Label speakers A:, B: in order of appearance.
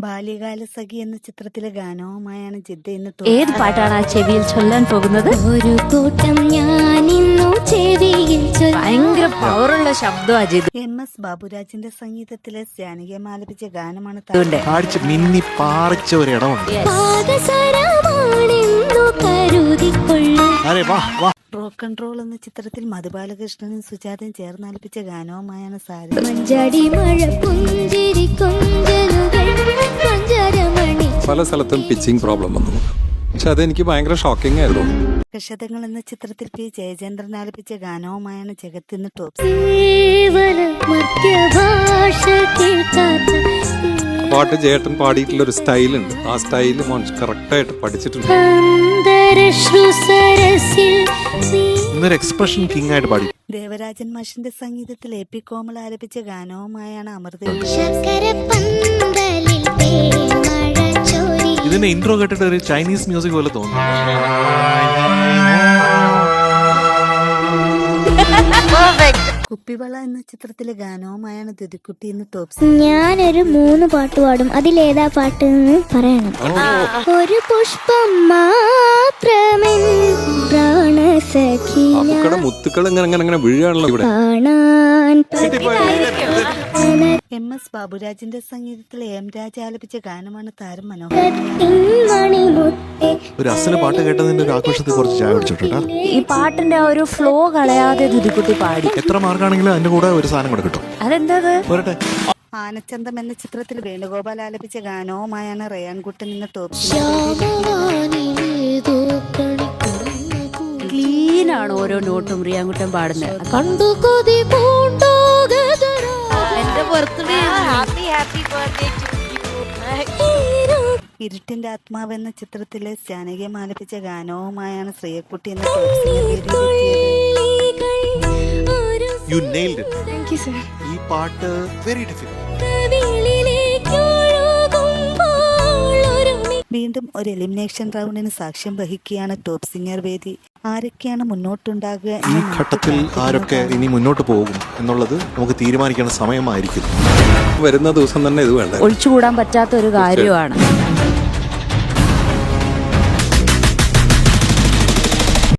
A: ബാല്യകാല സഖി എന്ന ചിത്രത്തിലെ ഗാനവുമായാണ് ജിദ്ദ ഇന്ന്
B: ഏത് പാട്ടാണ് ആ ചെവിയിൽ ചൊല്ലാൻ പോകുന്നത്?
C: ഒരു കൂട്ടം ഞാൻ ഇന്നു ചെവിയിൽ
B: ഭയങ്കര പവറുള്ള ശബ്ദം അജിത്.
A: MS ബാബുരാജിന്റെ സംഗീതത്തിലെ ജാനകിയമ്മ ആലപിച്ച ഗാനമാണ്
D: അടിച്ച് മിന്നി പാറിച്ച ഒരു ഇടമുണ്ട്. അരെ വാ വാ.
A: റോക്ക് ആൻഡ് റോൾ എന്ന ചിത്രത്തിൽ മധുബാലകൃഷ്ണനും സുജാതയും ചേർന്ന് ആലപിച്ച ഗാനവുമായാണ് സാരി.
E: പല സ്ഥലത്തും പിച്ചിങ് പ്രോബ്ലം വന്നു, പക്ഷെ അതെനിക്ക് ഭയങ്കര ഷോക്കിംഗ് ആയിരുന്നു.
A: കഷതങ്ങൾ എന്ന ചിത്രത്തിൽ P ജയചന്ദ്രൻ ആലപിച്ച ഗാനവുമായാണ് ജഗത്ത് ഇന്ന് ടോപ്പ്.
E: പാട്ട് ജേട്ടൻ പാടിയിട്ടുള്ള ഒരു സ്റ്റൈലുണ്ട്, ആ സ്റ്റൈല് കറക്റ്റായിട്ട് പഠിച്ചിട്ടുണ്ട്.
D: ഇന്നൊരു എക്സ്പ്രഷൻ കിങ് ആയിട്ട് പാടി.
A: ദേവരാജൻ മാഷിന്റെ സംഗീതത്തിൽ AP കോമൾ ആലപിച്ച ഗാനവുമായാണ് അമൃത.
D: ഇതിന്റെ ഇൻട്രോ കേട്ടിട്ട് ഒരു ചൈനീസ് മ്യൂസിക് പോലെ തോന്നുന്നു.
A: കുപ്പിവള എന്ന ചിത്രത്തിലെ ഗാനവുമായാണ് ദുദിക്കുട്ടി ഇന്ന് ടോപ്പ്.
C: ഞാനൊരു 3 പാട്ട് പാടും, അതിലേതാ പാട്ട് എന്ന് പറയണം. ഒരു പുഷ്പം മാത്രമേ പ്രാണസഖി
E: അപ്പുക്കടെ മുത്തുക്കൾ ഇങ്ങനെ വീഴാണല്ലോ ഇവിടെ.
C: കാണാൻ.
A: MS ബാബുരാജിന്റെ സംഗീതത്തിൽ AM രാജ ആലപിച്ച ഗാനമാണ് താരം മനോഹർ.
D: ഒരു അസല പാട്ട് കേട്ടതിന്റെ ഒരു ആഘോഷത്തിൽ കുറച്ച് ചായ പിടിച്ചിട്ടാ.
B: ഈ പാട്ടിന്റെ ആ ഒരു ഫ്ലോ കളയാതെ ദുദിക്കുട്ടി പാടി.
D: എത്ര മാർക്കാണെങ്കിലും അതിന്റെ കൂടെ ഒരു സാധനം കൂടെ കിട്ടും.
B: അതെന്താ?
D: പോരട്ടെ.
A: ആനച്ചന്തം എന്ന ചിത്രത്തിൽ വേണുഗോപാൽ ആലപിച്ച ഗാനവുമായാണ് റയാൻകുട്ടൻ ഇന്ന് ടോപ്പ്.
B: ക്ലീൻ ആണ് ഓരോ നോട്ടും റിയാൻകുട്ടൻ പാടുന്നത്.
C: കണ്ടു കൊതി
B: എന്റെ ബർത്ത്ഡേ
A: ഇരുട്ടിന്റെ ആത്മാവ് എന്ന ചിത്രത്തിലെ ജാനകിയമ്മ ആലപിച്ച ഗാനവുമായാണ് ശ്രീയക്കുട്ടി എന്ന top singer.
D: You nailed it. Thank you, sir. ഈ പാട്ട് very difficult.
A: വീണ്ടും ഒരു എലിമിനേഷൻ റൗണ്ടിന് സാക്ഷ്യം വഹിക്കുകയാണ് ടോപ്പ് സിംഗർ വേദി. ആരൊക്കെയാണ് മുന്നോട്ടുണ്ടാകുക?
D: ഈ ഘട്ടത്തിൽ ആരൊക്കെ ഇനി മുന്നോട്ട് പോകും എന്നുള്ളത് നമുക്ക് തീരുമാനിക്കേണ്ട സമയമായിരിക്കും.
E: വരുന്ന ദിവസം തന്നെ ഇത് വേണ്ട.
B: ഒഴിച്ചുകൂടാൻ പറ്റാത്ത ഒരു കാര്യമാണ്.